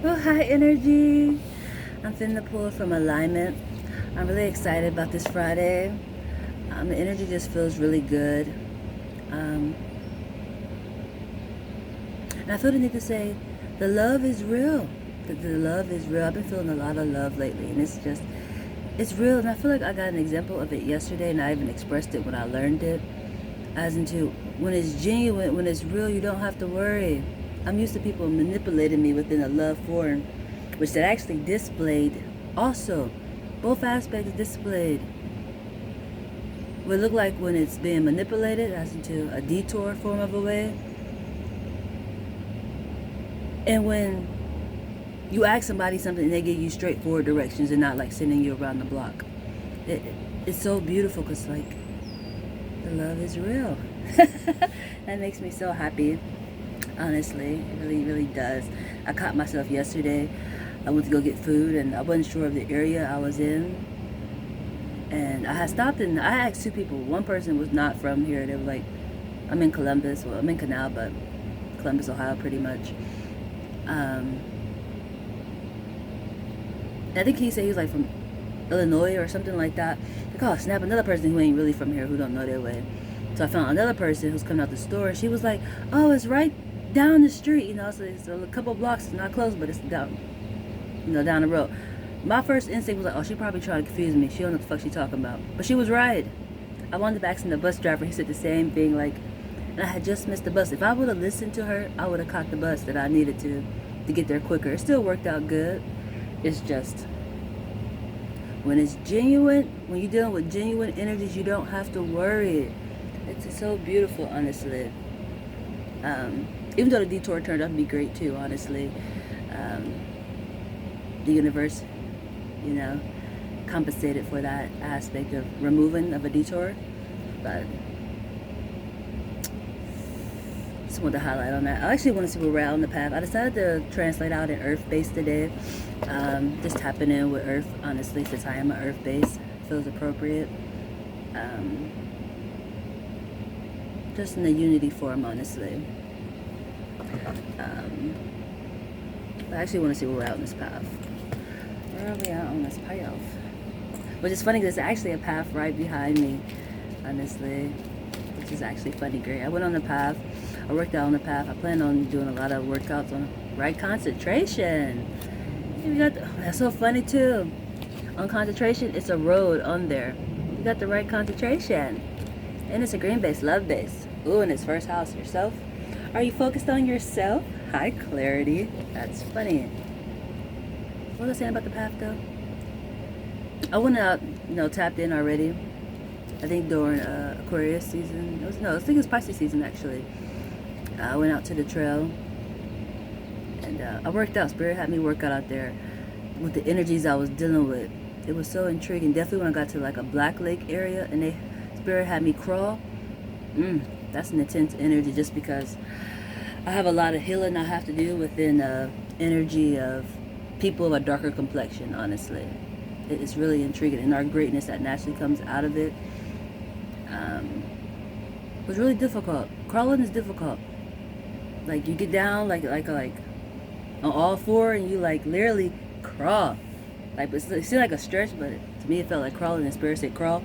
Oh, hi, energy. I'm finna pull from alignment. I'm really excited about this Friday. The energy just feels really good. Um, and I feel the need to say the love is real. The love is real. I've been feeling a lot of love lately, and it's real. And I feel like I got an example of it yesterday, and I even expressed it when I learned it. As into when it's genuine, when it's real, you don't have to worry. I'm used to people manipulating me within a love form, which that actually displayed also. Both aspects displayed. What it look like when it's being manipulated, as into a detour form of a way. And when you ask somebody something and they give you straightforward directions and not like sending you around the block. It, it's so beautiful because like the love is real. That makes me so happy. Honestly, it really, really does. I caught myself yesterday. I went to go get food and I wasn't sure of the area I was in. And I had stopped and I asked two people. One person was not from here. They were like, I'm in Columbus. Well, I'm in Canal, but Columbus, Ohio, pretty much. I think he said he was like from Illinois or something like that. They call snap another person who ain't really from here, who don't know their way. So I found another person who's coming out the store. She was like, "Oh, it's right down the street, you know. So it's a couple blocks. It's not close, but it's down, down the road." My first instinct was like, "Oh, she probably trying to confuse me. She don't know what the fuck she talking about." But she was right. I wanted to ask the bus driver. He said the same thing. Like, and I had just missed the bus. If I would have listened to her, I would have caught the bus that I needed to get there quicker. It still worked out good. It's just when it's genuine, when you're dealing with genuine energies, you don't have to worry. It's so beautiful, honestly. Even though the detour turned out to be great too, honestly. The universe, you know, compensated for that aspect of removing of a detour. But just wanted to highlight on that. I actually want to see where we're at on the path. I decided to translate out an earth base today. Just tapping in with earth, honestly, since I am an earth base. Feels appropriate. Just in the unity form, honestly. I actually want to see where we're at on this path. Where are we at on this path? Which is funny because there's actually a path right behind me, honestly. Which is actually funny, great. I went on the path. I worked out on the path. I plan on doing a lot of workouts on right concentration. That's so funny too. On concentration, it's a road on there. You got the right concentration. And it's a green base, love base. Ooh, and it's first house, yourself. Are you focused on yourself? High clarity. That's funny. What was I saying about the path though? I went out, tapped in already. I think during Aquarius season. I think it was Pisces season actually. I went out to the trail and I worked out. Spirit had me work out there with the energies I was dealing with. It was so intriguing. Definitely when I got to like a Black Lake area and Spirit had me crawl. That's an intense energy just because I have a lot of healing I have to do within energy of people of a darker complexion, honestly. It's really intriguing, and our greatness that naturally comes out of it was really difficult. Crawling is difficult. Like you get down like on all four and you like literally crawl. Like it seemed like a stretch, but to me it felt like crawling, and Spirit said crawl.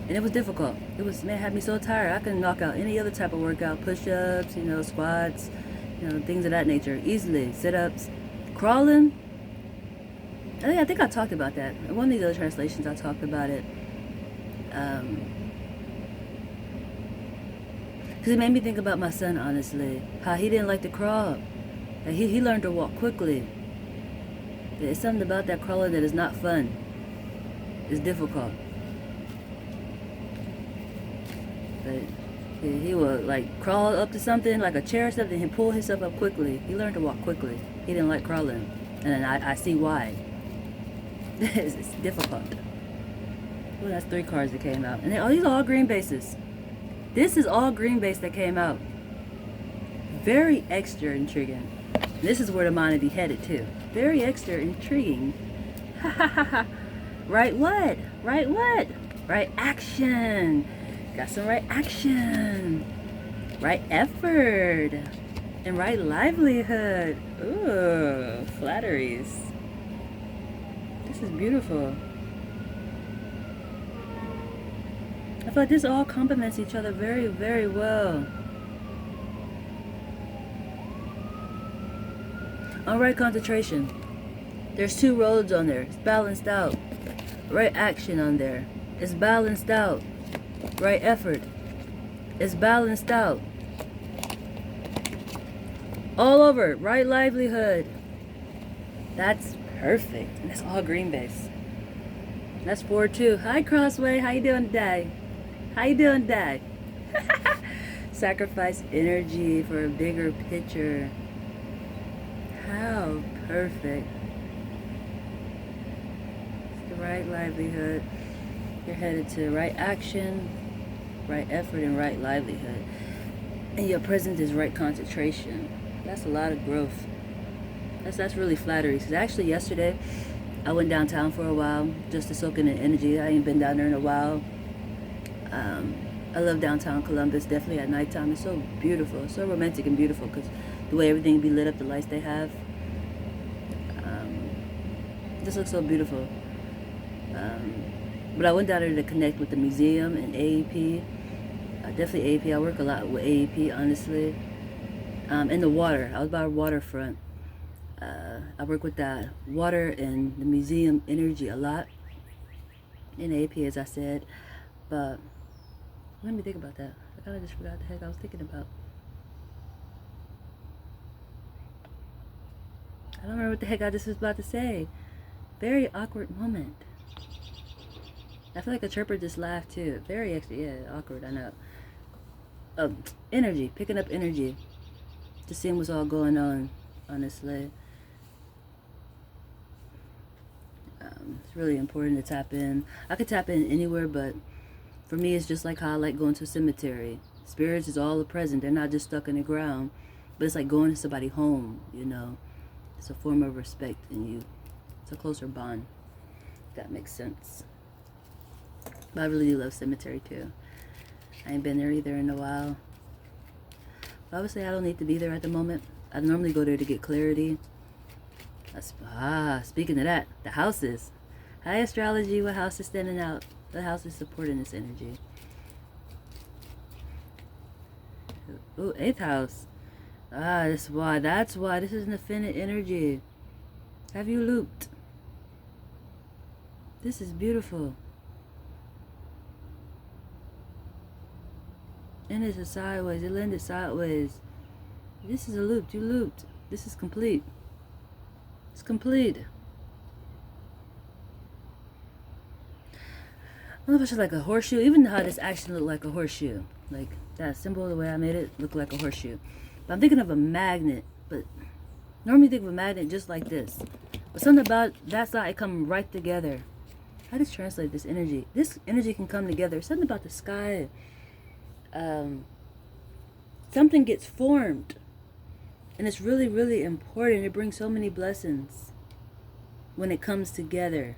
And it was difficult. It had me so tired. I couldn't knock out any other type of workout, push-ups, squats, things of that nature, easily. Sit-ups, crawling. I think I talked about that. In one of these other translations, I talked about it. Because it made me think about my son, honestly. How he didn't like to crawl. Like he learned to walk quickly. There's something about that crawling that is not fun. It's difficult. But he would like crawl up to something, like a chair or something, and pull himself up quickly. He learned to walk quickly. He didn't like crawling. And I see why. It's difficult. Oh, that's 3 cards that came out. And these are all green bases. This is all green base that came out. Very extra intriguing. This is where the mind would be headed too. Very extra intriguing. Ha ha ha ha. Right what? Right what? Right action. Got some right action. Right effort. and right livelihood. Ooh, flatteries. This is beautiful. I feel like this all complements each other very, very well. All right, concentration. There's two roads on there. It's balanced out. Right action on there. It's balanced out. Right effort. It's balanced out. All over. Right livelihood. That's perfect. And that's all green base. That's 4-2. Hi, Crossway. How you doing today? How you doing today? Sacrifice energy for a bigger picture. How perfect. It's the right livelihood. You're headed to right action, right effort, and right livelihood. And your present is right concentration. That's a lot of growth. That's really flattery. Because actually yesterday, I went downtown for a while just to soak in the energy. I ain't been down there in a while. I love downtown Columbus, definitely at nighttime. It's so beautiful, it's so romantic and beautiful because the way everything be lit up, the lights they have. This looks so beautiful. But I went down there to connect with the museum and AEP. Definitely AEP. I work a lot with AEP, honestly. And the water. I was by a waterfront. I work with that water and the museum energy a lot in AEP, as I said. But let me think about that. I kind of just forgot the heck I was thinking about. I don't remember what the heck I just was about to say. Very awkward moment. I feel like a chirper just laughed too. Very extra, yeah, awkward, I know. Energy, picking up energy. Just seeing what's all going on, honestly. It's really important to tap in. I could tap in anywhere, but for me, it's just like how I like going to a cemetery. Spirits is all present. They're not just stuck in the ground, but it's like going to somebody's home, you know. It's a form of respect in you. It's a closer bond. If that makes sense. But I really do love cemetery too. I ain't been there either in a while. But obviously, I don't need to be there at the moment. I normally go there to get clarity. Speaking of that, the houses. Hi, astrology. What house is standing out? The house is supporting this energy. Ooh, 8th house. That's why. This is an infinite energy. Have you looped? This is beautiful. And it's a sideways. It landed sideways. This is a loop. You looped. This is complete. It's complete. I don't know if it's just like a horseshoe. Even how this action looked like a horseshoe. Like that symbol, the way I made it, looked like a horseshoe. But I'm thinking of a magnet. But normally think of a magnet just like this. But something about that side, it come right together. How does translate this energy? This energy can come together. Something about the sky. Something gets formed. And it's really, really important. It brings so many blessings when it comes together.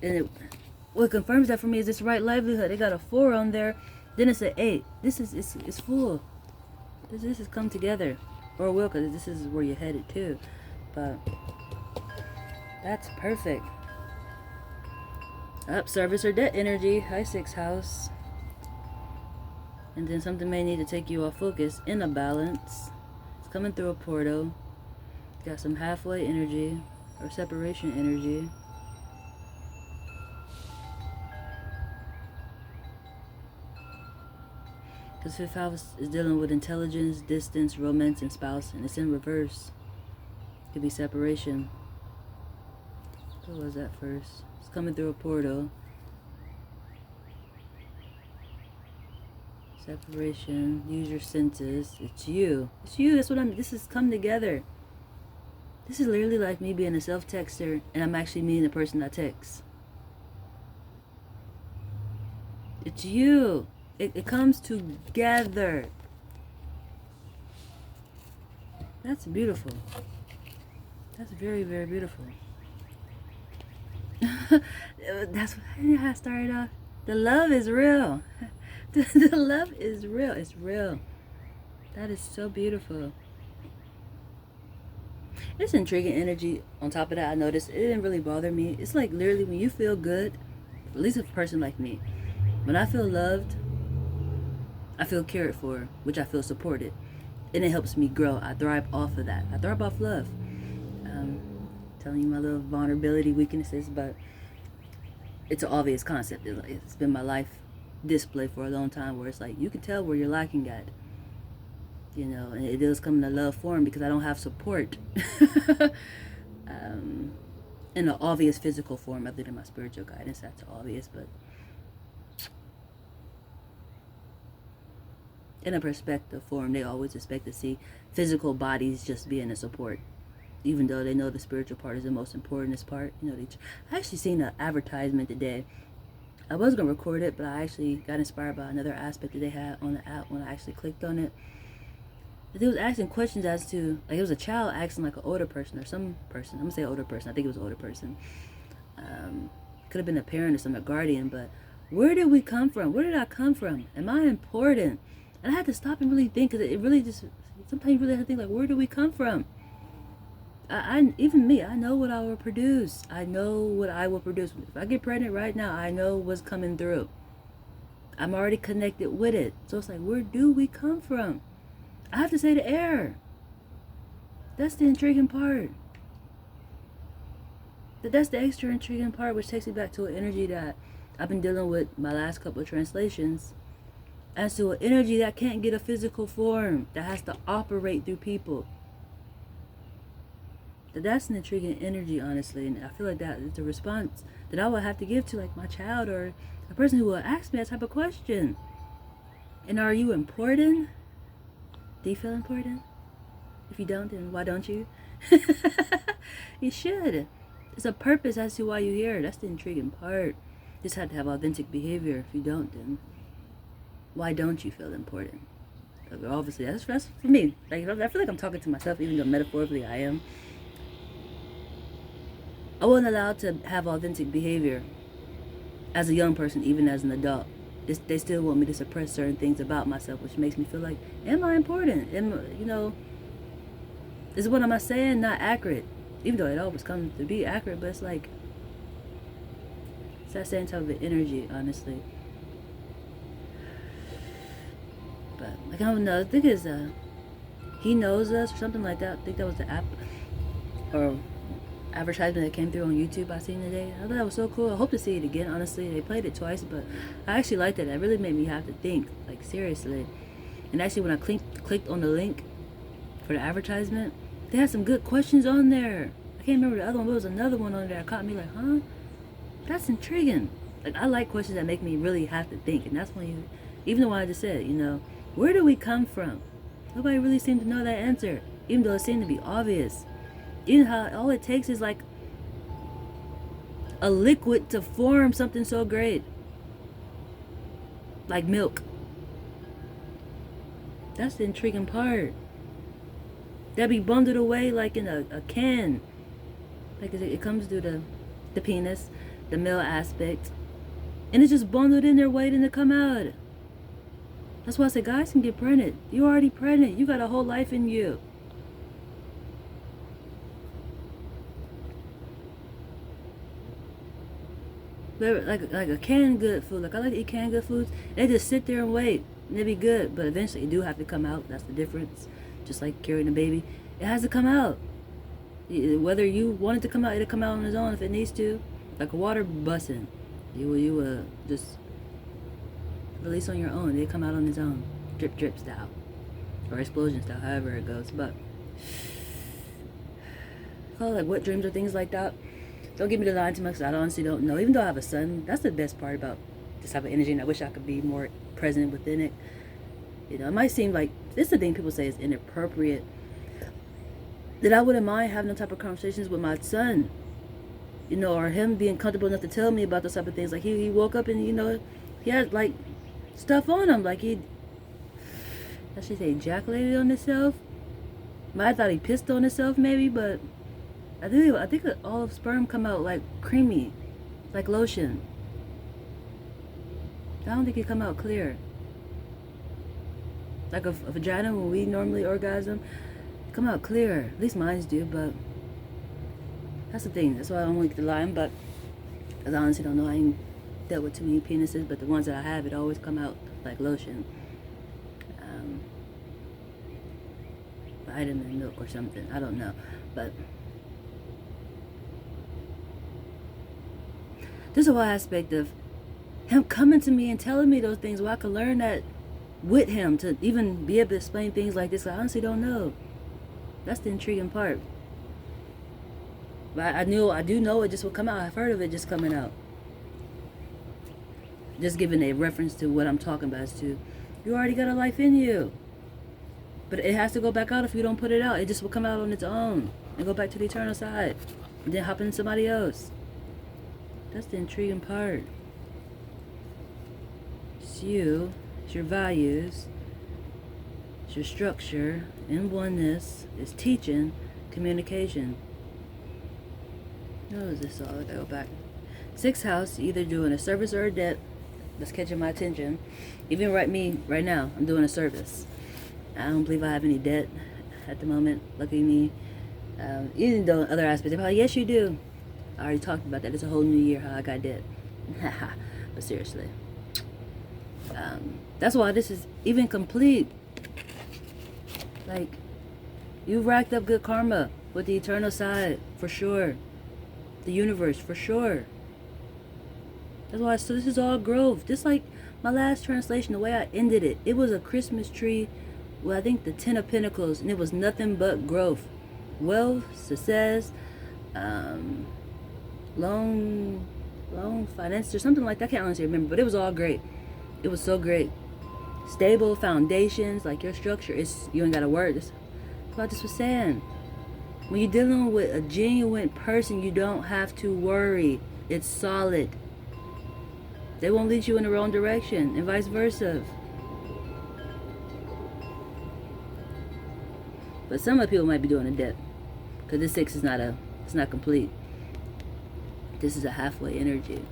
And what confirms that for me is this right livelihood. It got a 4 on there. Then it's an 8. This is it's full. This has come together. Or will, because this is where you're headed too. But that's perfect. Up, service or debt energy. High 6th house. And then something may need to take you off focus in a balance. It's coming through a portal. Got some halfway energy or separation energy. Because 5th house is dealing with intelligence, distance, romance, and spouse, and it's in reverse. Could be separation. What was that first? It's coming through a portal. Separation. Use your senses. It's you. It's you. That's what this has come together. This is literally like me being a self-texter, and I'm actually meeting the person I text. It's you. It comes together. That's beautiful. That's very, very beautiful. That's how I started off. The love is real. The love is real. It's real. That is so beautiful. It's intriguing energy. On top of that, I noticed it didn't really bother me. It's like literally when you feel good, at least a person like me, when I feel loved, I feel cared for, which I feel supported. And it helps me grow. I thrive off of that. I thrive off love. Um, Telling you my little vulnerability, weaknesses, but it's an obvious concept. It's been my life display for a long time where it's like you can tell where you're lacking at. You know, and it does come in a love form because I don't have support in an obvious physical form other than my spiritual guidance. That's obvious, but in a perspective form, they always expect to see physical bodies just being a support, even though they know the spiritual part is the most important part. You know, I actually seen an advertisement today. I was gonna record it, but I actually got inspired by another aspect that they had on the app when I actually clicked on it. They was asking questions as to, like, it was a child asking like an older person or some person. I'm gonna say older person. I think it was an older person. Could have been a parent or some a guardian, but where did we come from? Where did I come from? Am I important? And I had to stop and really think, because it really just, sometimes you really have to think, like, where do we come from? Even me, I know what I will produce. I know what I will produce. If I get pregnant right now, I know what's coming through. I'm already connected with it. So it's like, where do we come from? I have to say the air. That's the intriguing part. That's the extra intriguing part, which takes me back to an energy that I've been dealing with my last couple of translations. As to an energy that can't get a physical form, that has to operate through people. That's an intriguing energy, honestly, and I feel like that is the response that I would have to give to, like, my child or a person who will ask me that type of question. And are you important? Do you feel important? If you don't, then why don't you? You should. There's a purpose as to why you're here. That's the intriguing part. You just have to have authentic behavior. If you don't, then why don't you feel important? Obviously, that's for me. Like, I feel like I'm talking to myself, even though metaphorically I am. I wasn't allowed to have authentic behavior as a young person, even as an adult. They still want me to suppress certain things about myself, which makes me feel like, am I important? Is what am I saying not accurate? Even though it always comes to be accurate, but it's like, it's that same type of energy, honestly. But, like, I don't know, I think it's, He Knows Us or something like that. I think that was the app or advertisement that came through on YouTube I seen today. I thought that was so cool. I hope to see it again, honestly. They played it twice, but I actually liked it. It really made me have to think, like, seriously. And actually, when I clicked on the link for the advertisement, they had some good questions on there. I can't remember the other one, but there was another one on there that caught me like, huh? That's intriguing. Like, I like questions that make me really have to think. And that's when you, even though what I just said, where do we come from? Nobody really seemed to know that answer, even though it seemed to be obvious. Even how all it takes is like a liquid to form something so great, like milk. That's the intriguing part. That be bundled away like in a can. Like it comes through the penis, the male aspect, and it's just bundled in there waiting to come out. That's why I say guys can get pregnant. You're already pregnant. You got a whole life in you. Like a canned good food. Like, I like to eat canned good foods. They just sit there and wait, and they be good. But eventually, it do have to come out. That's the difference. Just like carrying a baby, it has to come out. Whether you want it to come out, it'll come out on its own if it needs to. Like a water busting, you just release on your own. It'll come out on its own, drip style, or explosion style, however it goes. But like wet dreams or things like that. Don't give me the line too much because I honestly don't know. Even though I have a son, that's the best part about this type of energy, and I wish I could be more present within it. It might seem like, this is the thing people say is inappropriate, that I wouldn't mind having those type of conversations with my son, or him being comfortable enough to tell me about those type of things. Like he woke up and, he had like stuff on him. Like I should say ejaculated on himself. I thought he pissed on himself maybe, but I think all of sperm come out like creamy, like lotion. I don't think it come out clear. Like a vagina, when we normally orgasm, come out clear. At least mine do, but that's the thing. That's why I don't like the line, but because I honestly don't know. I ain't dealt with too many penises, but the ones that I have, it always come out like lotion. Vitamin milk or something. I don't know. But there's a whole aspect of him coming to me and telling me those things where I could learn that with him to even be able to explain things like this. I honestly don't know. That's the intriguing part. But I do know it just will come out. I've heard of it just coming out. Just giving a reference to what I'm talking about is to, you already got a life in you. But it has to go back out if you don't put it out. It just will come out on its own and go back to the eternal side. And then hop into somebody else. That's the intriguing part. It's you, it's your values, it's your structure, in oneness, it's teaching, communication. What is this all? I gotta go back. 6th house, either doing a service or a debt. That's catching my attention. Even right now, I'm doing a service. I don't believe I have any debt at the moment. Lucky me. Even though other aspects, they're probably, yes, you do. I already talked about that. It's a whole new year how I got debt. But seriously. That's why this is even complete. Like, you've racked up good karma with the eternal side, for sure. The universe, for sure. That's why, so this is all growth. Just like my last translation, the way I ended it, it was a Christmas tree. Well, I think the 10 of Pentacles, and it was nothing but growth, wealth, success, long finance or something like that. I can't honestly remember, but it was all great. It was so great. Stable foundations, like your structure is, you ain't got to worry. That's what I just was saying. When you're dealing with a genuine person, you don't have to worry. It's solid. They won't lead you in the wrong direction, and vice versa. But some of the people might be doing a dip, because this 6 is it's not complete. This is a halfway energy.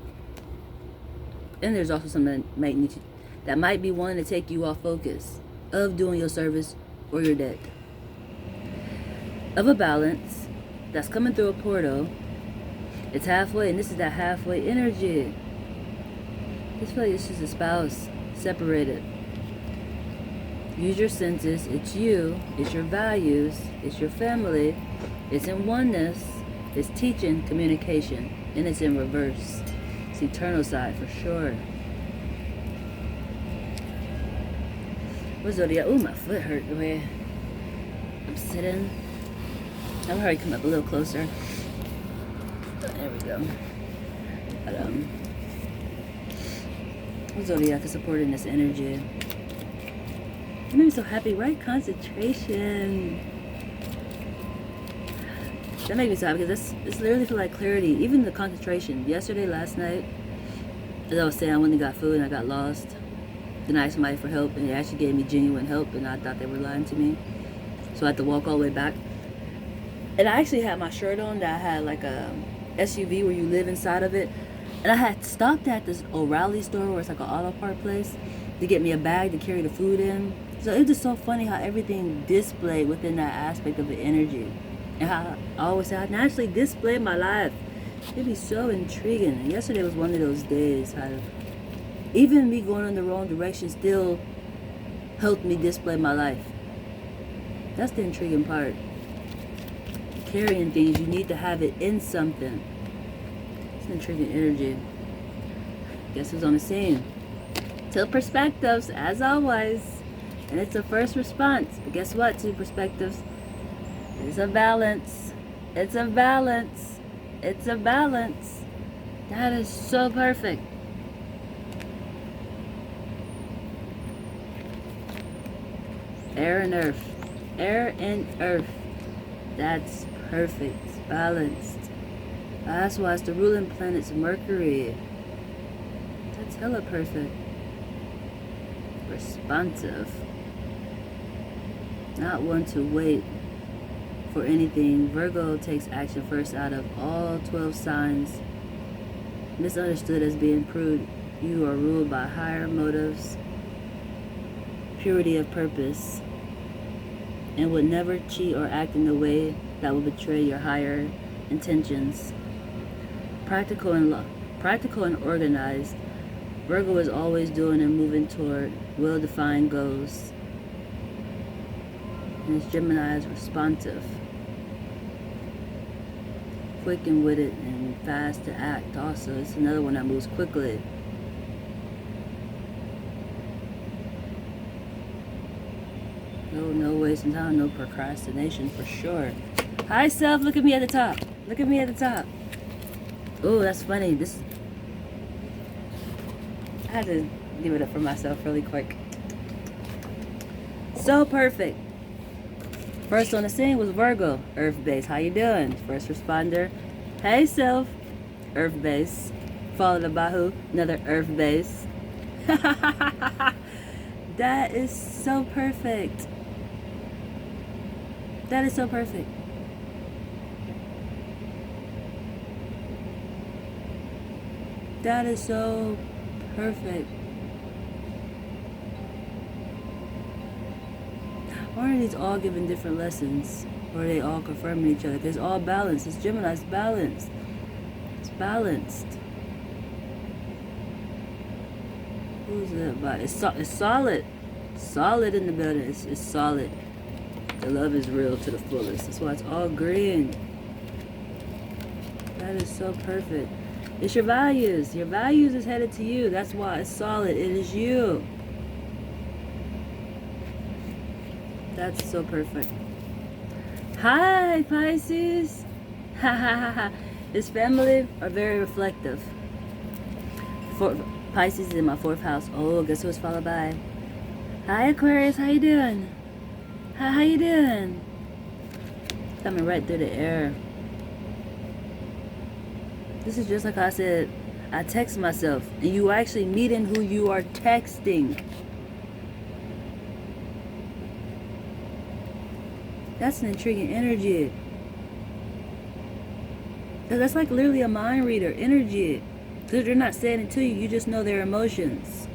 And there's also some that might be wanting to take you off focus of doing your service or your debt. Of a balance that's coming through a portal. It's halfway, and this is that halfway energy. This feel like this is a spouse separated. Use your senses. It's you. It's your values. It's your family. It's in oneness. It's teaching, communication. And it's in reverse. It's the eternal side for sure. What's Zodiac? Ooh, my foot hurt the way I'm sitting. I'll hurry come up a little closer. There we go. But, Zodiac is supporting this energy. It made me so happy, right? Concentration. That made me so happy because this literally feel like clarity. Even the concentration. Yesterday, last night, as I was saying, I went and got food and I got lost. Then I asked somebody for help and they actually gave me genuine help and I thought they were lying to me. So I had to walk all the way back. And I actually had my shirt on that I had like a SUV where you live inside of it. And I had stopped at this O'Reilly store where it's like an auto part place to get me a bag to carry the food in. So it was just so funny how everything displayed within that aspect of the energy. And how I always say I naturally displayed my life. It'd be so intriguing. And yesterday was one of those days how even me going in the wrong direction still helped me display my life. That's the intriguing part. Carrying things, you need to have it in something. It's an intriguing energy. Guess who's on the scene? Two perspectives, as always. And it's a first response. But guess what, two perspectives? It's a balance. It's a balance. It's a balance. That is so perfect. Air and earth. Air and earth. That's perfect. It's balanced. That's why it's the ruling planet's Mercury. That's hella perfect. Responsive. Not one to wait for anything. Virgo takes action first out of all 12 signs. Misunderstood as being proved. You are ruled by higher motives. purity of purpose, and would never cheat or act in a way that would betray your higher intentions. Practical and organized. Virgo is always doing and moving toward well-defined goals. And this Gemini is responsive, quick and witted, and fast to act. Also, it's another one that moves quickly. No wasting time, no procrastination for sure. Hi, self. Look at me at the top. Look at me at the top. Oh, that's funny. I had to give it up for myself really quick. So perfect. First on the scene was Virgo, Earth base. How you doing? First responder. Hey, self. Earth base. Followed by who? Another Earth base. That is so perfect. That is so perfect. That is so perfect. Why are these all giving different lessons? Or are they all confirming each other? Because it's all balanced. It's Gemini. It's balanced. It's balanced. Who's that about? It's solid. Solid in the building. It's solid. The love is real to the fullest. That's why it's all green. That is so perfect. It's your values. Your values is headed to you. That's why it's solid. It is you. That's so perfect. Hi, Pisces. Ha ha ha ha. His family are very reflective. Pisces is in my 4th house. Oh, guess who was followed by? Hi, Aquarius. How you doing? Hi, how you doing? Coming right through the air. This is just like I said. I text myself, and you actually meeting who you are texting. That's an intriguing energy. That's like literally a mind reader energy. Because they're not saying it to you, you just know their emotions.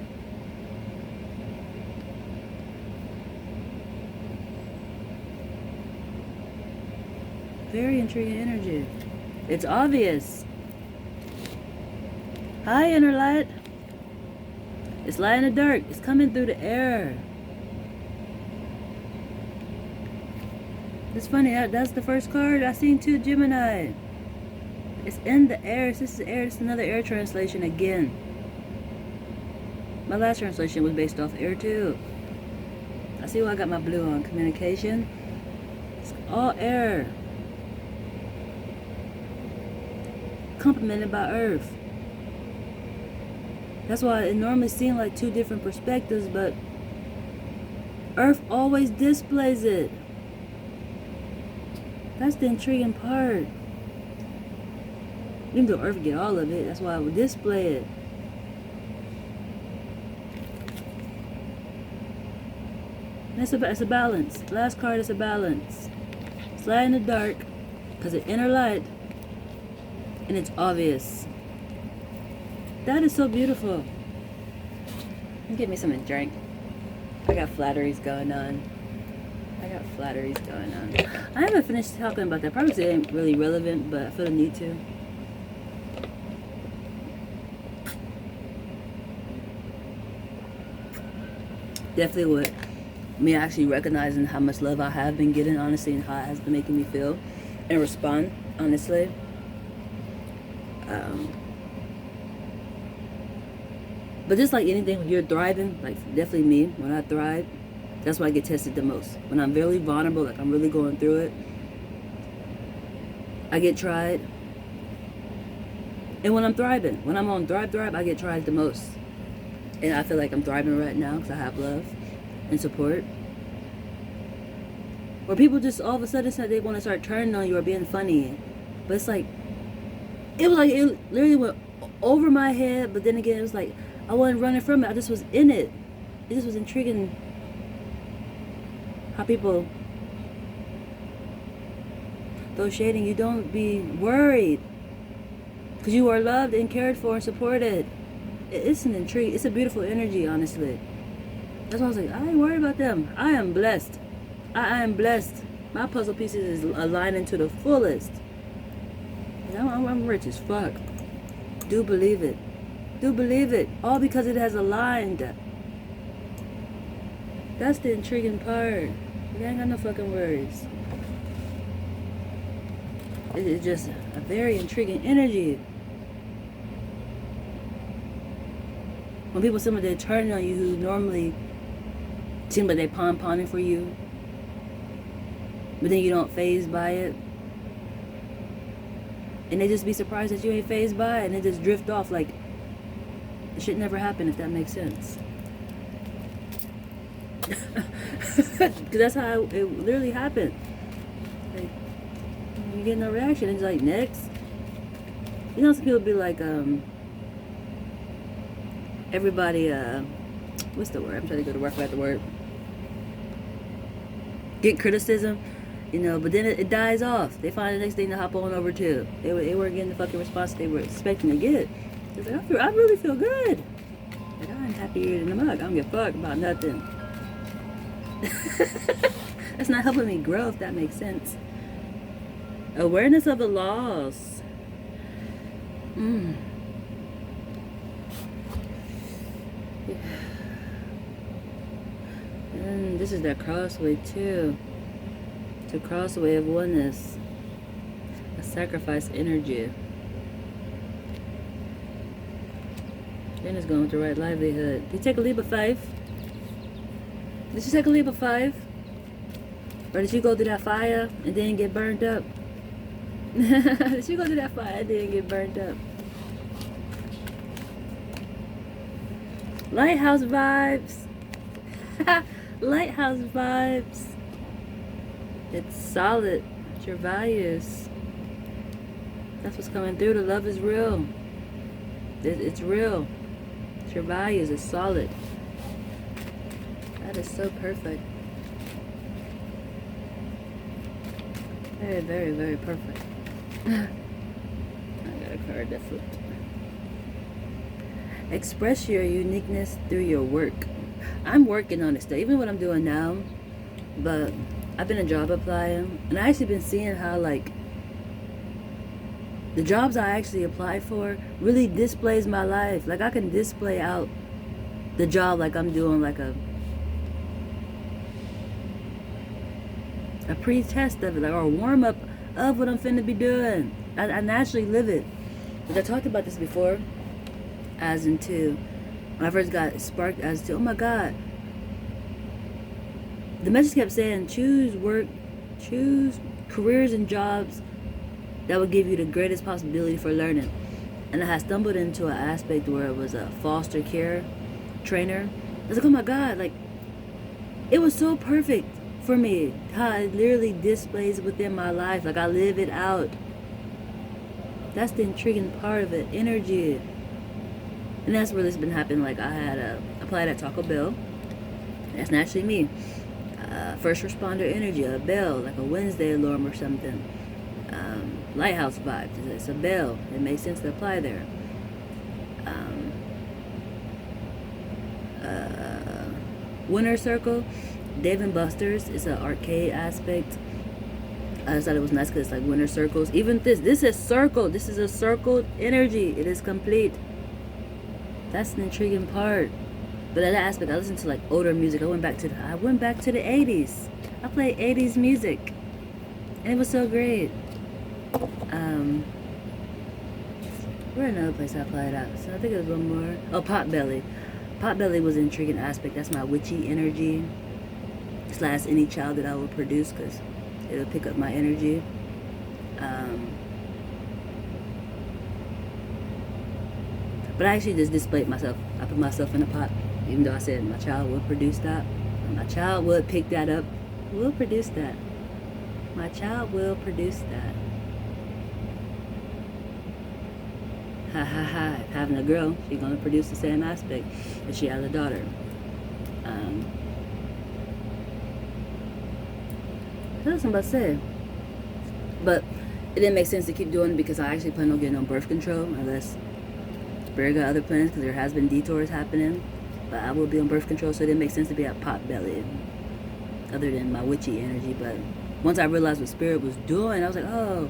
Very intriguing energy. It's obvious. Hi, inner light. It's light in the dark. It's coming through the air. It's funny. That's the first card. I seen 2 Gemini. It's in the air. This is air. This is another air translation again. My last translation was based off air too. I see why I got my blue on. Communication. It's all air. Complemented by earth. That's why it normally seems like 2 different perspectives, but earth always displays it. That's the intriguing part. Even though earth get all of it, that's why I would display it. It's a balance. Last card is a balance. It's light in the dark, because it's inner light, and it's obvious. That is so beautiful. Give me something to drink. I got flatteries going on. I haven't finished talking about that. Probably it ain't really relevant, but I feel the need to. Definitely what me actually recognizing how much love I have been getting, honestly, and how it has been making me feel and respond, honestly. But just like anything, when you're thriving, like definitely me, when I thrive, that's when I get tested the most. When I'm really vulnerable, like I'm really going through it, I get tried. And when I'm thriving, when I'm on thrive, I get tried the most. And I feel like I'm thriving right now because I have love and support. Where people just all of a sudden said they want to start turning on you or being funny. But it's like, it literally went over my head, but then again, it was like, I wasn't running from it. I just was in it. It just was intriguing how people throw shading. You don't be worried because you are loved and cared for and supported. It's an intrigue. It's a beautiful energy, honestly. That's why I was like, I ain't worried about them. I am blessed. I am blessed. My puzzle pieces is aligning to the fullest. I'm rich as fuck. Do believe it. Do believe it. All because it has aligned. That's the intriguing part. You ain't got no fucking worries. It's just a very intriguing energy. When people say they're turning on you who normally seem like they're pom-pomming for you, but then you don't phase by it. And they just be surprised that you ain't phased by it, and they just drift off like it should never happen, if that makes sense. Because that's how it literally happened. Like, you get no reaction, it's like, next. You know, some people be like, everybody, what's the word? I'm trying to go to work without the word. Get criticism, you know, but then it dies off. They find the next thing to hop on over to. They weren't getting the fucking response they were expecting to get. It's like, I really feel good. Like, I'm happier than a mug. I don't give a fuck about nothing. That's not helping me grow, if that makes sense. Awareness of the loss. And this is that crossway too. It's a crossway of oneness. A sacrifice energy. Then it's going with the right livelihood. Did you take a leap of faith? Did you take a leap of faith? Or did you go through that fire and then get burned up? Did you go through that fire and then get burned up? Lighthouse vibes. Lighthouse vibes. It's solid. It's your values. That's what's coming through. The love is real. It's real. It's your values. It's solid. That is so perfect. Very, very, very perfect. I got a card that flipped. Express your uniqueness through your work. I'm working on it still, even what I'm doing now. But I've been a job applying, and I actually been seeing how, like, the jobs I actually apply for really displays my life. Like, I can display out the job like I'm doing like a pre-test of it, like, or a warm-up of what I'm finna be doing. I naturally live it. But I talked about this before, as into when I first got sparked, as to, oh my God, the message kept saying, choose work, choose careers and jobs that would give you the greatest possibility for learning. And I had stumbled into an aspect where it was a foster care trainer. I was like, oh my God, like, it was so perfect for me, how it literally displays within my life. Like, I live it out. That's the intriguing part of it, energy. And that's where this been happening. Like, I had applied at Taco Bell. That's naturally me. First responder energy, a bell, like a Wednesday alarm or something. Lighthouse vibes, it's a bell. It makes sense to apply there. Winner Circle, Dave and Buster's is an arcade aspect. I just thought it was nice because it's like winner circles. Even this is circle. This is a circled energy. It is complete. That's an intriguing part. But that aspect, I listened to like older music. I went back to the 80s. I played 80s music, and it was so great. Where another place I played at? So I think it was one more. Oh, Potbelly. Potbelly was an intriguing aspect. That's my witchy energy. / any child that I would produce, because it'll pick up my energy. But I actually just displayed myself. I put myself in a pot, even though I said my child would produce that. My child would pick that up. Will produce that. My child will produce that. Ha ha ha. Having a girl, she's going to produce the same aspect if she has a daughter. That's what I'm about to say. But it didn't make sense to keep doing it because I actually plan on getting on birth control unless Spirit got other plans, because there has been detours happening. But I will be on birth control, so it didn't make sense to be at pot belly, other than my witchy energy. But once I realized what spirit was doing, I was like, oh,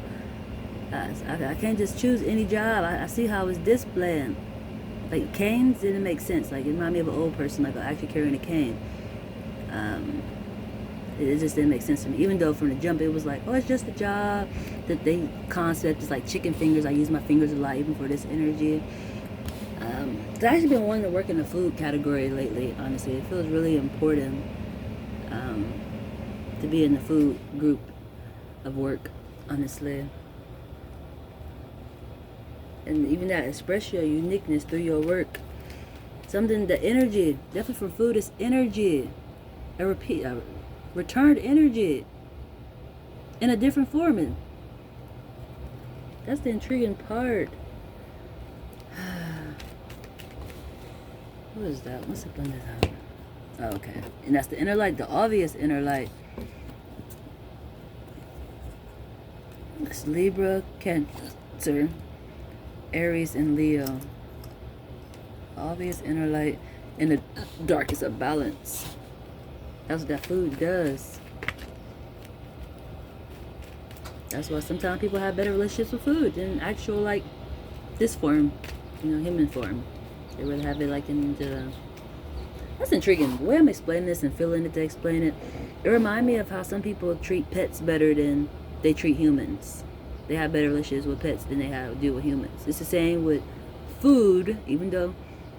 I can't just choose any job. I see how it's displaying. Like, canes didn't make sense. Like, it reminded me of an old person, like actually carrying a cane. It just didn't make sense to me. Even though from the jump it was like, oh, it's just a job. That they concept is like chicken fingers. I use my fingers a lot even for this energy. I've actually been wanting to work in the food category lately, honestly. It feels really important to be in the food group of work, honestly. And even that, express your uniqueness through your work. Something, the energy, definitely from food, is energy. A returned energy in a different form. And that's the intriguing part. What is that? What's up under that? Oh, okay. And that's the inner light, the obvious inner light. It's Libra, Cancer, Aries, and Leo. Obvious inner light in the darkest of balance. That's what that food does. That's why sometimes people have better relationships with food than actual, like, this form, human form. They rather have it like in the... That's intriguing. The way I'm explaining this and feeling it to explain it, it reminds me of how some people treat pets better than they treat humans. They have better relationships with pets than they have to deal with humans. It's the same with food, even though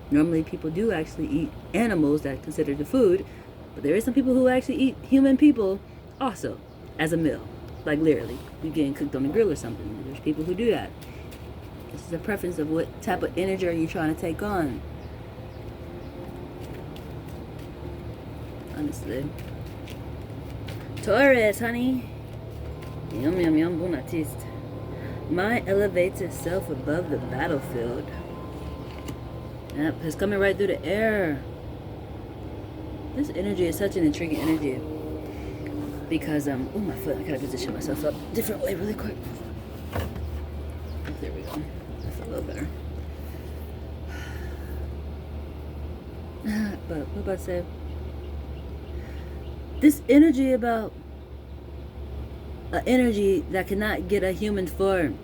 normally people do actually eat animals that are considered the food, but there is some people who actually eat human people also as a meal. Like literally, you're getting cooked on the grill or something. There's people who do that. This is a preference of what type of energy are you trying to take on. Honestly. Taurus, honey. Yum, yum, yum, bon artiste. Mind elevates itself above the battlefield. Yep, it's coming right through the air. This energy is such an intriguing energy. Because, oh, my foot, I gotta position myself up a different way really quick. There we go. That's a little better. But what about to say? This energy about an energy that cannot get a human form.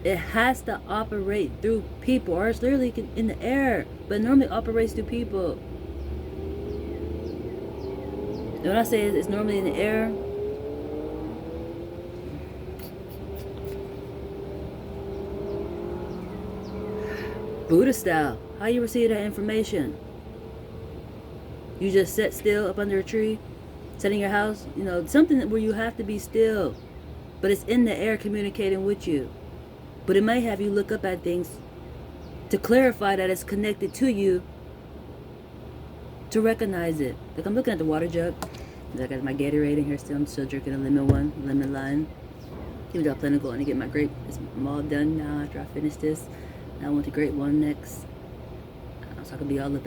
It has to operate through people, or it's literally in the air, but it normally operates through people. And when I say it's normally in the air, Buddha style. How you receive that information? You just sit still up under a tree, sit in your house, something where you have to be still, but it's in the air communicating with you. But it may have you look up at things to clarify that it's connected to you, to recognize it. Like I'm looking at the water jug. I got my Gatorade in here still. I'm still drinking a lemon lime. Even though I plan to go on and get my grape. I'm all done now after I finish this. Now I want the grape one next. So I can be all up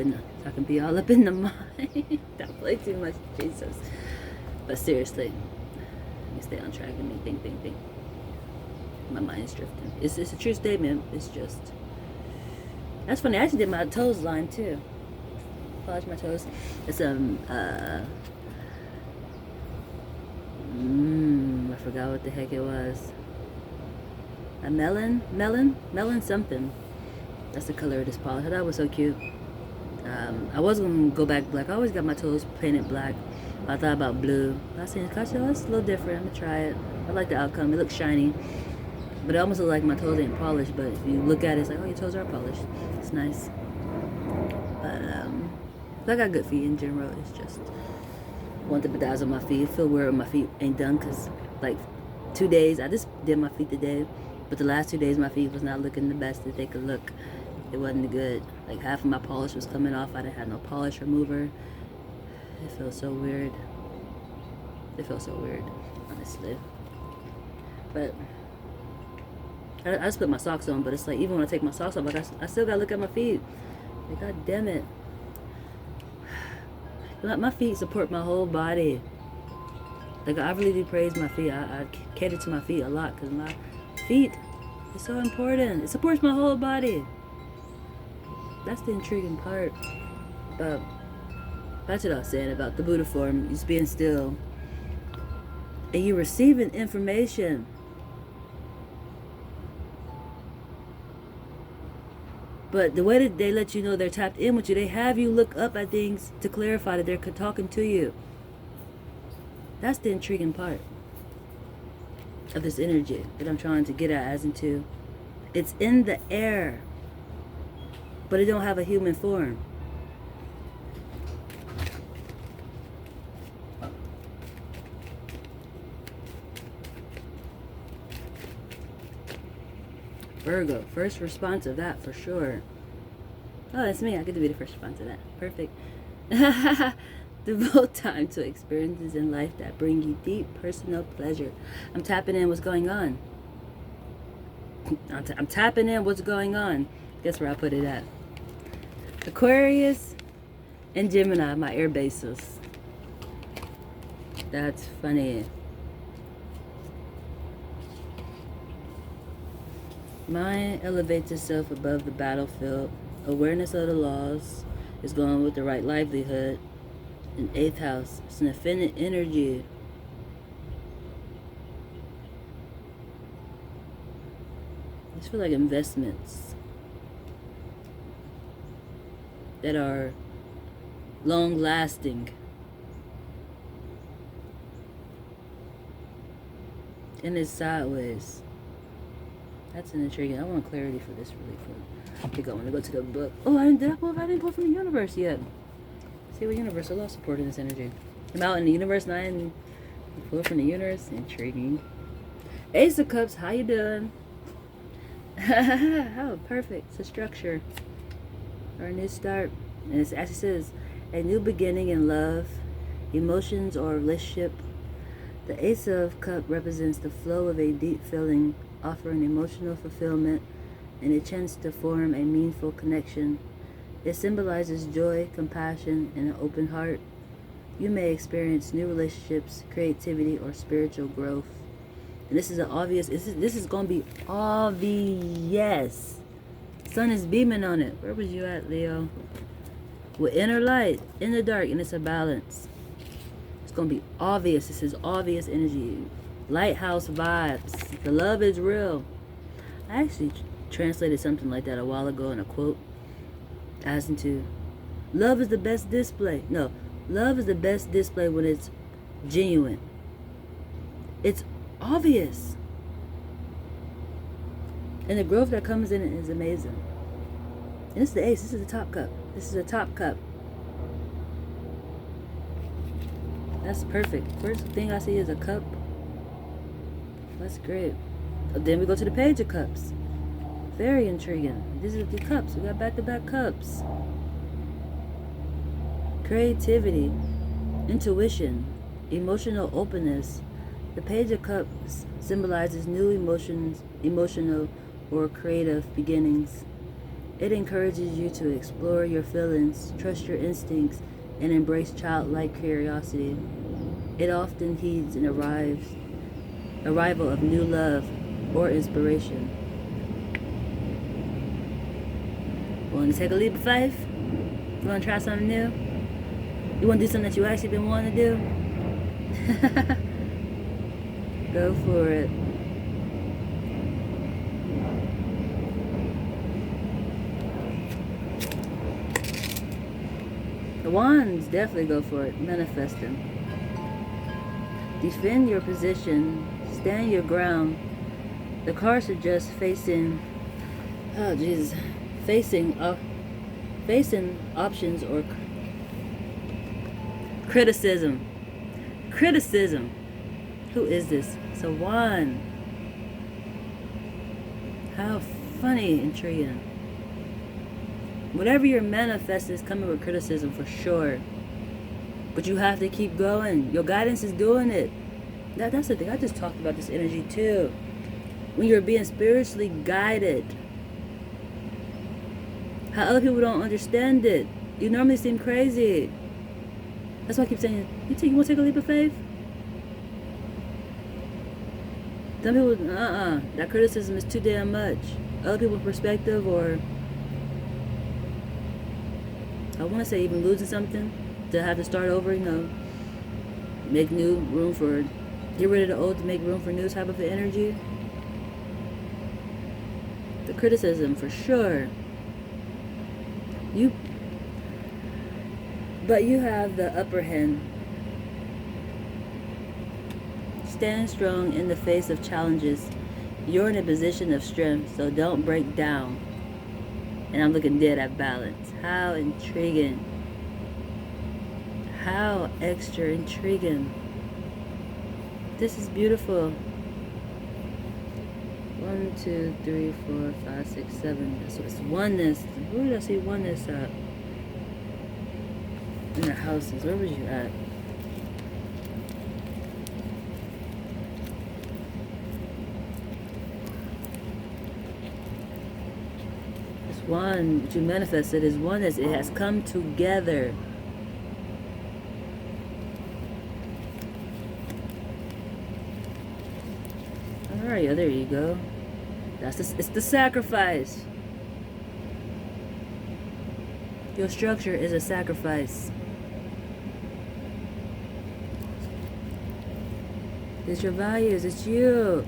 in the mind. Don't play too much, Jesus. But seriously, let me stay on track. Let me think. My mind's drifting. It's a true statement. It's just... That's funny. I actually did my toes line too. Polish my toes. It's I forgot what the heck it was. A melon something. That's the color of this polish. I thought it was so cute. I was gonna go back black. I always got my toes painted black. I thought about blue. I seen it. Gosh, that's a little different. I'm gonna try it. I like the outcome. It looks shiny, but it almost looks like my toes ain't polished. But if you look at it, it's like, oh, your toes are polished. It's nice. But I got good feet in general. It's just want to bedazzle my feet. I feel weird my feet ain't done because like 2 days. I just did my feet today, but the last 2 days my feet was not looking the best that they could look. It wasn't good. Like half of my polish was coming off. I didn't have no polish remover. It feels so weird. Honestly. But I just put my socks on, but it's like even when I take my socks off, like I still gotta look at my feet. Like, God damn it. My feet support my whole body. Like I really do praise my feet. I cater to my feet a lot because my feet is so important. It supports my whole body. That's the intriguing part. that's what I was saying about the Buddha form, just being still. And you're receiving information. But the way that they let you know they're tapped in with you, they have you look up at things to clarify that they're talking to you. That's the intriguing part of this energy that I'm trying to get at, as into it's in the air, but it don't have a human form. Virgo, first response of that for sure. Oh, that's me. I get to be the first response to that. Perfect. Devote time to experiences in life that bring you deep personal pleasure. I'm tapping in what's going on. I'm tapping in what's going on. Guess where I put it at? Aquarius and Gemini, my air bases. That's funny. Mind elevates itself above the battlefield. Awareness of the laws is going with the right livelihood. In 8th house, it's an infinite energy. I just feel like investments that are long lasting. And it's sideways. That's an intriguing. I want clarity for this really quick. I think I want to go to the book. Oh, I didn't pull from the universe yet. See what universal law supporting this energy. I'm out in the universe, not in pull from the universe. Intriguing. Ace of Cups, how you doing? Oh, perfect. It's a structure. Or a new start. And it actually says a new beginning in love, emotions, or relationship. The Ace of Cups represents the flow of a deep feeling, offering emotional fulfillment and a chance to form a meaningful connection. It symbolizes joy, compassion, and an open heart. You may experience new relationships, creativity, or spiritual growth. And this is an obvious, this is going to be obvious. Sun is beaming on it. Where was you at, Leo? With inner light, in the dark, and it's a balance. It's going to be obvious. This is obvious energy. Lighthouse vibes. The love is real. I actually translated something like that a while ago in a quote. As into, love is the best display. No, love is the best display when it's genuine. It's obvious. And the growth that comes in it is amazing. And this is the ace. This is the top cup. This is the top cup. That's perfect. First thing I see is a cup. That's great. Then we go to the page of cups. Very intriguing. These are the cups. We got back-to-back cups. Creativity, intuition, emotional openness. The page of cups symbolizes new emotions, emotional or creative beginnings. It encourages you to explore your feelings, trust your instincts, and embrace childlike curiosity. It often heeds an arrival of new love or inspiration. Want to take a leap of faith? You want to try something new? You want to do something that you actually been wanting to do? Go for it. The wands, definitely go for it. Manifesting. Defend your position. Stand your ground. The cards are just facing, oh Jesus, facing options or criticism. Criticism. Who is this? It's a wand. How funny, intriguing. Whatever you're manifesting is coming with criticism for sure. But you have to keep going. Your guidance is doing it. That's the thing. I just talked about this energy too. When you're being spiritually guided, how other people don't understand it. You normally seem crazy. That's why I keep saying, you want to take a leap of faith? Some people, that criticism is too damn much. Other people's perspective or I want to say even losing something to have to start over, make new room for, get rid of the old to make room for new type of energy. The criticism for sure. But you have the upper hand. Stand strong in the face of challenges. You're in a position of strength, so don't break down. And I'm looking dead at balance. How intriguing. How extra intriguing. This is beautiful. 1, 2, 3, 4, 5, 6, 7. So it's oneness. Where did I see oneness at? In the houses. Where was you at? It's one. What you manifested is oneness. It has come together. Alright, there you go. It's the sacrifice. Your structure is a sacrifice. It's your values. It's you.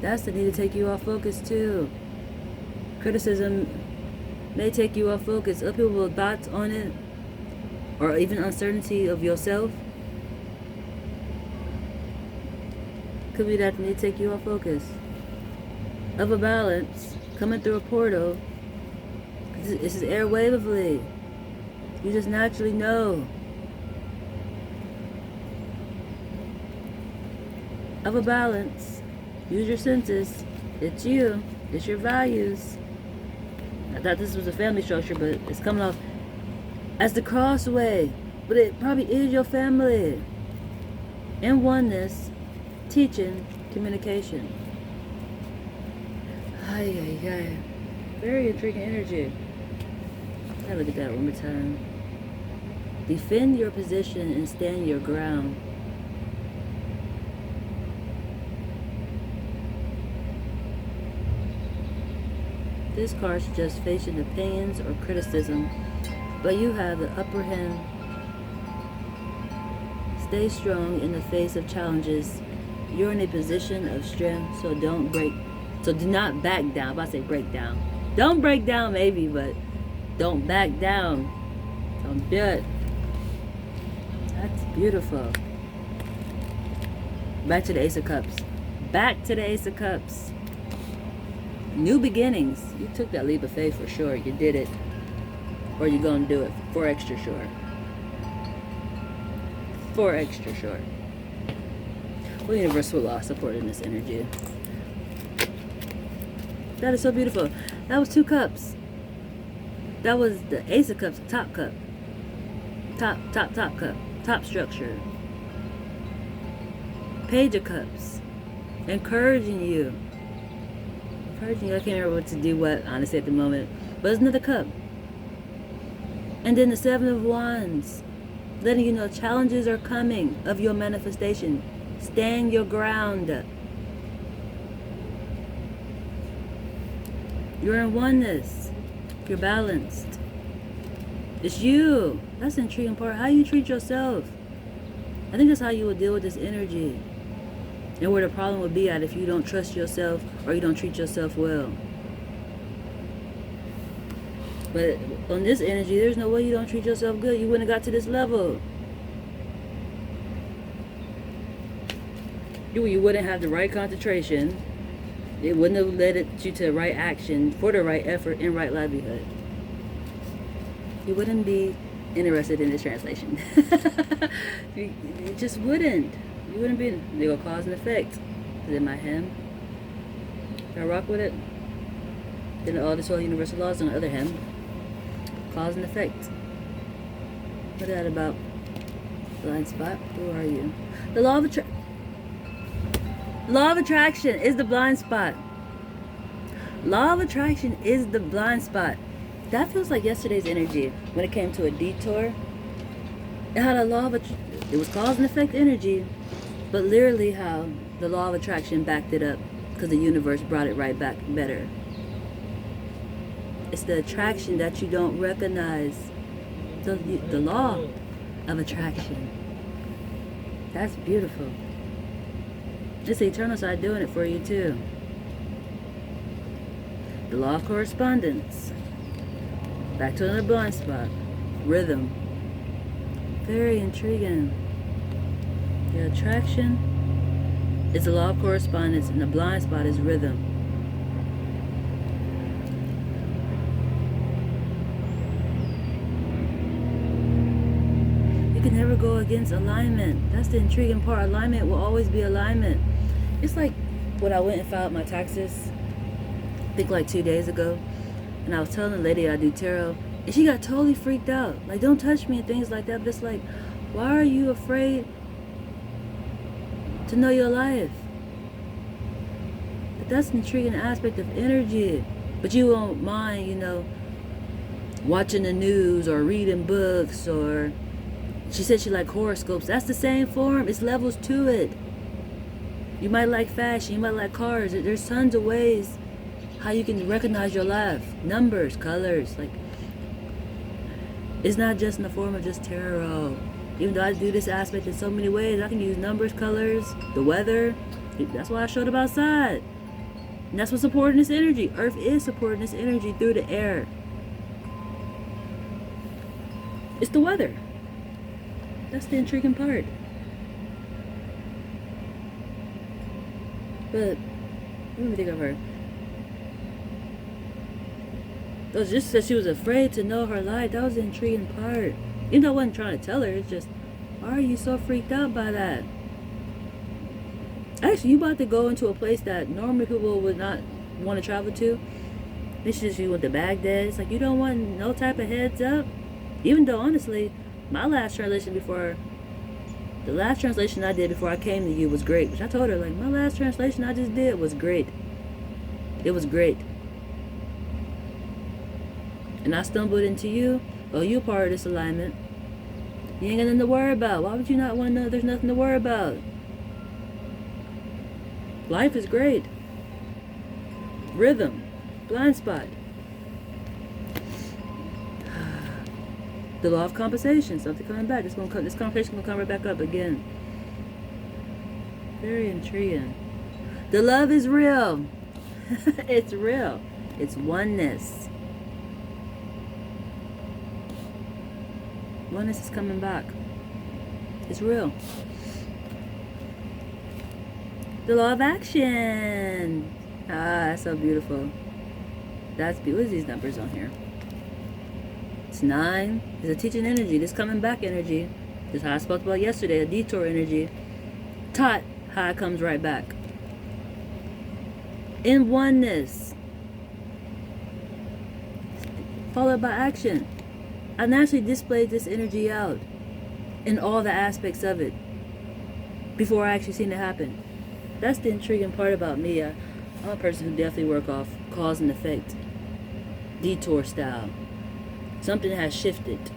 That's the need to take you off focus too. Criticism may take you off focus. Other people will thoughts on it, or even uncertainty of yourself. Could be that they need to take you off focus. Of a balance, coming through a portal. This is airwavely. You just naturally know. Of a balance. Use your senses. It's you. It's your values. I thought this was a family structure, but it's coming off as the crossway. But it probably is your family. And oneness. Teaching. Communication. Ay, ay, ay. Very intriguing energy. I'll look at that one more time. Defend your position and stand your ground. This card suggests facing opinions or criticism, but you have the upper hand. Stay strong in the face of challenges. You're in a position of strength, so do not back down. I'm about to say break down. Don't break down maybe, but don't back down. Don't do it. That's beautiful. Back to the Ace of Cups. Back to the Ace of Cups. New beginnings. You took that leap of faith for sure. You did it. Or you're going to do it for extra sure. For extra sure. Well, universal law supporting this energy. That is so beautiful. That was 2 cups. That was the Ace of Cups, top cup. Top cup. Top structure. Page of Cups. Encouraging you. I can't remember what to do what, honestly, at the moment. But it's another cup. And then the 7 of Wands. Letting you know challenges are coming of your manifestation. Stand your ground. You're in oneness. You're balanced. It's you. That's the intriguing part. How you treat yourself. I think that's how you will deal with this energy. And where the problem would be at if you don't trust yourself or you don't treat yourself well. But on this energy, there's no way you don't treat yourself good. You wouldn't have got to this level. You wouldn't have the right concentration. It wouldn't have led you to the right action for the right effort and right livelihood. You wouldn't be interested in this translation. You just wouldn't. You wouldn't be. They go cause and effect. Is it my hem? Can I rock with it? Then all this whole universal laws on the other hem. Cause and effect. What is that about? Blind spot? Who are you? The law of attraction is the blind spot. Law of attraction is the blind spot. That feels like yesterday's energy when it came to a detour. It had a law of it was cause and effect energy, but literally how the law of attraction backed it up because the universe brought it right back better. It's the attraction that you don't recognize. The law of attraction. That's beautiful. It's the eternal side doing it for you too. The law of correspondence. Back to another blind spot. Rhythm. Very intriguing. The attraction is the law of correspondence, and the blind spot is rhythm. You can never go against alignment. That's the intriguing part. Alignment will always be alignment. It's like when I went and filed my taxes, I think like 2 days ago, and I was telling the lady I do tarot, and she got totally freaked out. Like, don't touch me and things like that. But it's like, why are you afraid to know your life? But that's an intriguing aspect of energy. But you won't mind, you know, watching the news or reading books, or she said she liked horoscopes. That's the same form. It's levels to it. You might like fashion. You might like cars. There's tons of ways how you can recognize your life. Numbers, colors. Like, it's not just in the form of just tarot. Even though I do this aspect in so many ways, I can use numbers, colors, the weather. That's why I showed up outside. And that's what's supporting this energy. Earth is supporting this energy through the air. It's the weather. That's the intriguing part. But let me think of her. It was just that she was afraid to know her life. That was the intriguing part. Even though I wasn't trying to tell her, it's just, why are you so freaked out by that? Actually, you about to go into a place that normally people would not want to travel to. This is you went to Baghdad. It's like, you don't want no type of heads up. Even though, honestly, my last translation before, the last translation I did before I came to you was great. Which I told her, like, my last translation I just did was great. It was great. And I stumbled into you. Oh, you're part of this alignment. You ain't got nothing to worry about. Why would you not want to know there's nothing to worry about? Life is great. Rhythm. Blind spot. The law of compensation. Something coming back. This conversation will come right back up again. Very intriguing. The love is real. It's real. It's oneness. Oneness is coming back. It's real. The law of action. Ah, that's so beautiful. That's beautiful. What is these numbers on here? It's 9. It's a teaching energy. This coming back energy. This is how I spoke about yesterday. A detour energy. Taught how it comes right back. In oneness. Followed by action. I naturally displayed this energy out in all the aspects of it before I actually seen it happen. That's the intriguing part about me. I'm a person who definitely work off cause and effect, detour style. Something has shifted.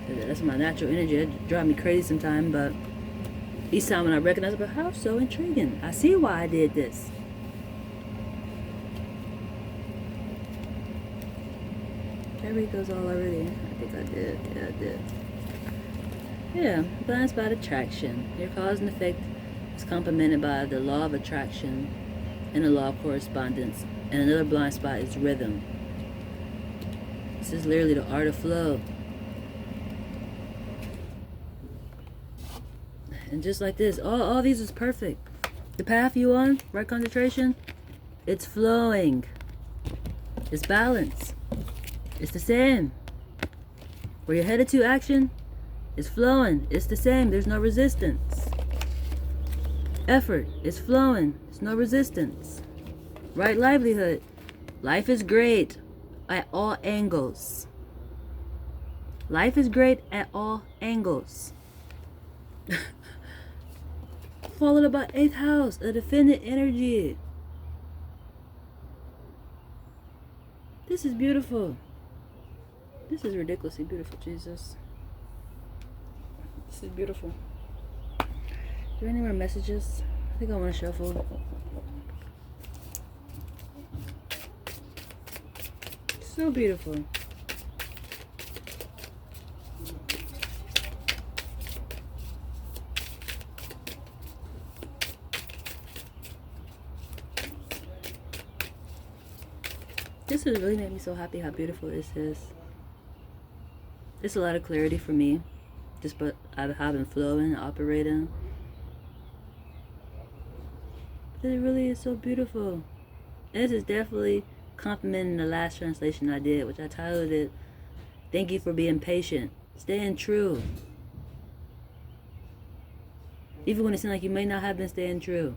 That's my natural energy. That drives me crazy sometimes, but each time when I recognize it, but how so intriguing. I see why I did this. Did I read those all already? I think I did. Yeah, I did. Yeah, blind spot attraction. Your cause and effect is complemented by the law of attraction and the law of correspondence. And another blind spot is rhythm. This is literally the art of flow. And just like this, all these is perfect. The path you on, right concentration, it's flowing. It's balance. It's the same. Where you're headed to action, it's flowing. It's the same. There's no resistance. Effort is flowing. There's no resistance. Right livelihood. Life is great at all angles. Life is great at all angles. Followed by 8th house, a defendant energy. This is beautiful. This is ridiculously beautiful, Jesus. This is beautiful. Are there any more messages? I think I want to shuffle. So beautiful. This has really made me so happy how beautiful this is. It's a lot of clarity for me. Just but I've been flowing, operating. But it really is so beautiful. And this is definitely complimenting the last translation I did, which I titled it, "Thank you for being patient, staying true." Even when it seems like you may not have been staying true.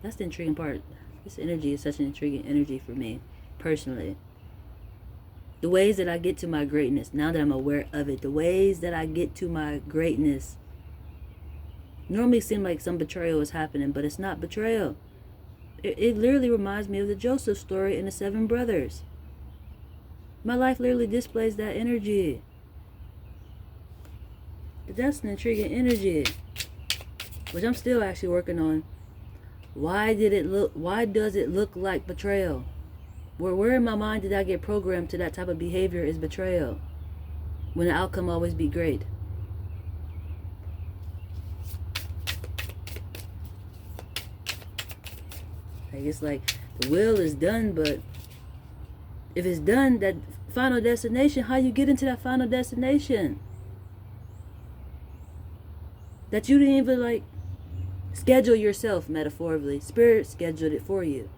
That's the intriguing part. This energy is such an intriguing energy for me, personally. The ways that I get to my greatness, now that I'm aware of it, the ways that I get to my greatness normally seem like some betrayal is happening, but it's not betrayal. It literally reminds me of the Joseph story in the Seven Brothers. My life literally displays that energy. That's an intriguing energy, which I'm still actually working on. Why does it look like betrayal? Where in my mind did I get programmed to that type of behavior is betrayal, when the outcome always be great? Like, it's like the will is done, but if it's done, that final destination, how you get into that final destination? That you didn't even like schedule yourself, metaphorically. Spirit scheduled it for you.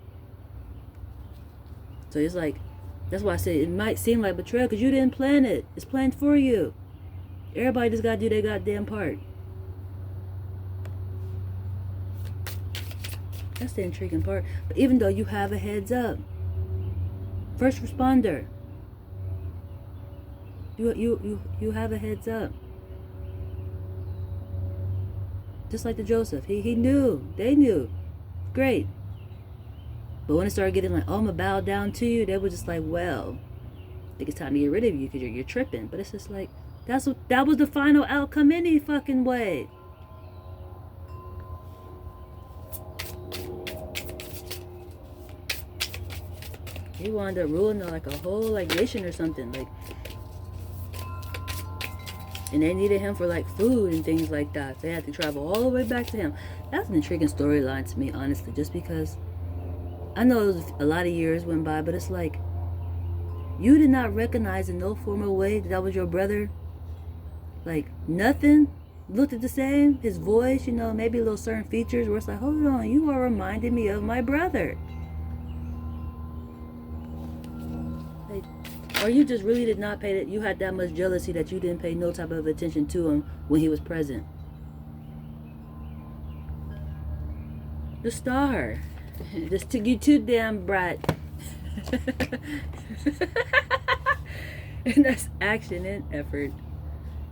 So it's like, that's why I say it might seem like betrayal because you didn't plan it. It's planned for you. Everybody just got to do their goddamn part. That's the intriguing part. But even though you have a heads up, first responder, you have a heads up. Just like the Joseph, he knew, they knew, great. But when it started getting like, oh, I'm gonna bow down to you, they were just like, well, I think it's time to get rid of you because you're tripping. But it's just like, that was the final outcome any fucking way. He wound up ruling like a whole like nation or something, like, and they needed him for like food and things like that. They had to travel all the way back to him. That's an intriguing storyline to me, honestly, just because I know it was a lot of years went by, but it's like, you did not recognize in no formal way that was your brother. Like, nothing looked the same. His voice, maybe little certain features where it's like, hold on, you are reminding me of my brother. Like, or you just really did not pay that. You had that much jealousy that you didn't pay no type of attention to him when he was present. The star. Just took you too damn bright. And that's action and effort.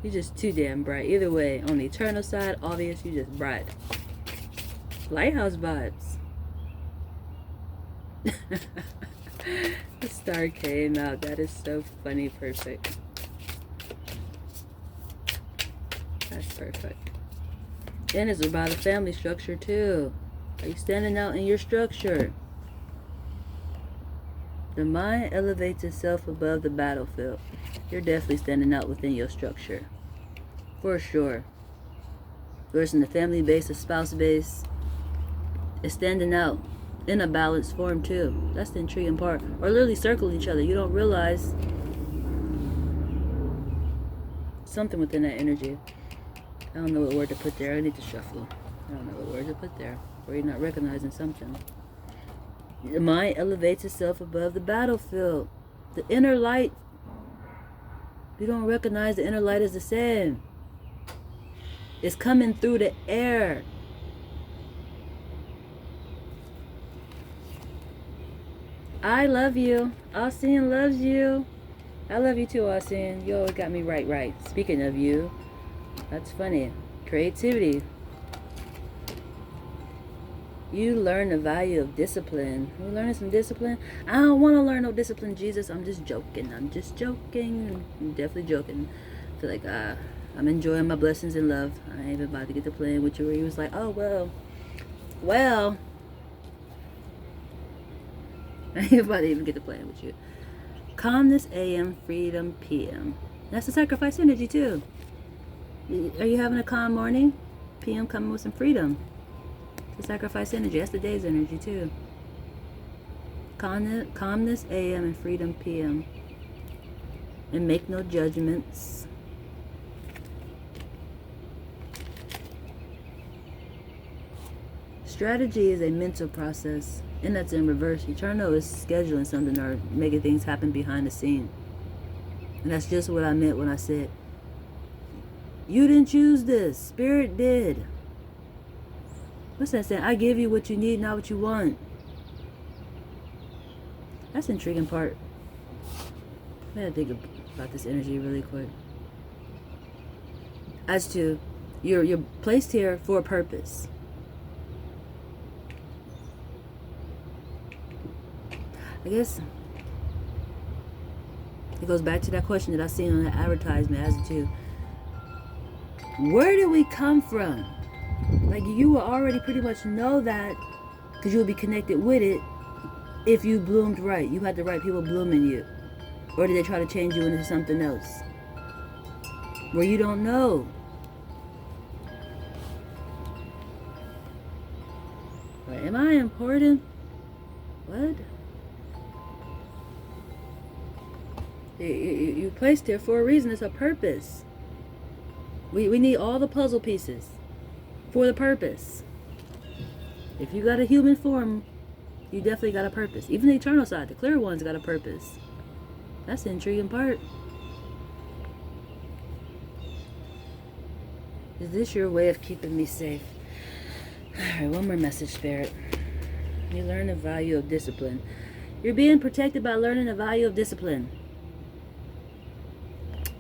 You're just too damn bright. Either way, on the eternal side, obvious, you just bright. Lighthouse vibes. The star came out. That is so funny. Perfect. That's perfect. Then it's about the family structure too. Are you standing out in your structure? The mind elevates itself above the battlefield. You're definitely standing out within your structure. For sure. Whereas in the family base, the spouse base, is standing out in a balanced form too. That's the intriguing part. Or literally circling each other. You don't realize something within that energy. I don't know what word to put there. I need to shuffle. I don't know what word to put there. Or you're not recognizing something. The mind elevates itself above the battlefield. The inner light, you don't recognize the inner light as the same. It's coming through the air. I love you. Austin loves you. I love you too, Austin. You always got me right. Speaking of you, that's funny. Creativity. You learn the value of discipline. You learning some discipline? I don't want to learn no discipline, Jesus. I'm just joking. I'm definitely joking. I feel like I'm enjoying my blessings and love. I ain't even about to get to playing with you where he was like, oh, well. I ain't about to even get to playing with you. Calmness AM, freedom PM. That's the sacrifice energy too. Are you having a calm morning? PM coming with some freedom. The sacrifice energy. That's the day's energy too. Calmness AM and freedom PM. And make no judgments. Strategy is a mental process, and that's in reverse. Eternal is scheduling something or making things happen behind the scene. And that's just what I meant when I said, you didn't choose this. Spirit did. What's that saying? I give you what you need, not what you want. That's the intriguing part. I gotta think about this energy really quick. As to, you're placed here for a purpose. I guess it goes back to that question that I seen on the advertisement as to, where did we come from? Like, you will already pretty much know that because you'll be connected with it if you bloomed right. You had the right people blooming you. Or did they try to change you into something else? Where you don't know. But am I important? What? You placed here for a reason. It's a purpose. We need all the puzzle pieces for the purpose. If you got a human form, you definitely got a purpose. Even the eternal side, the clear one's got a purpose. That's the intriguing part. Is this your way of keeping me safe? Alright, one more message, Spirit. You learn the value of discipline. You're being protected by learning the value of discipline.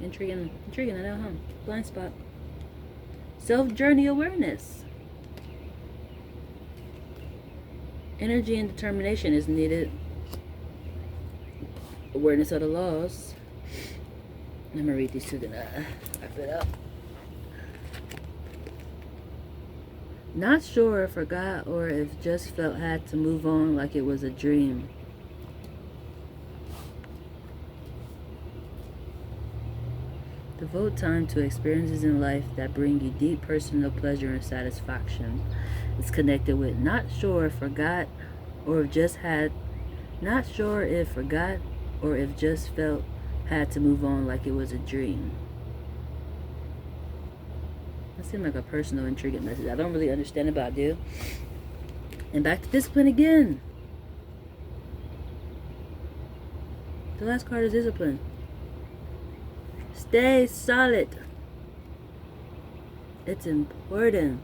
Intriguing, I know, huh? Blind spot. Self-journey awareness. Energy and determination is needed. Awareness of the laws. I'm gonna read these two, then wrap it up. Not sure if forgot or if just felt had to move on like it was a dream. Devote time to experiences in life that bring you deep personal pleasure and satisfaction. It's connected with not sure if forgot or if just had, not sure if forgot or if just felt had to move on like it was a dream. That seemed like a personal, intriguing message. I don't really understand it, but I do. And back to discipline again. The last card is discipline. Stay solid. It's important.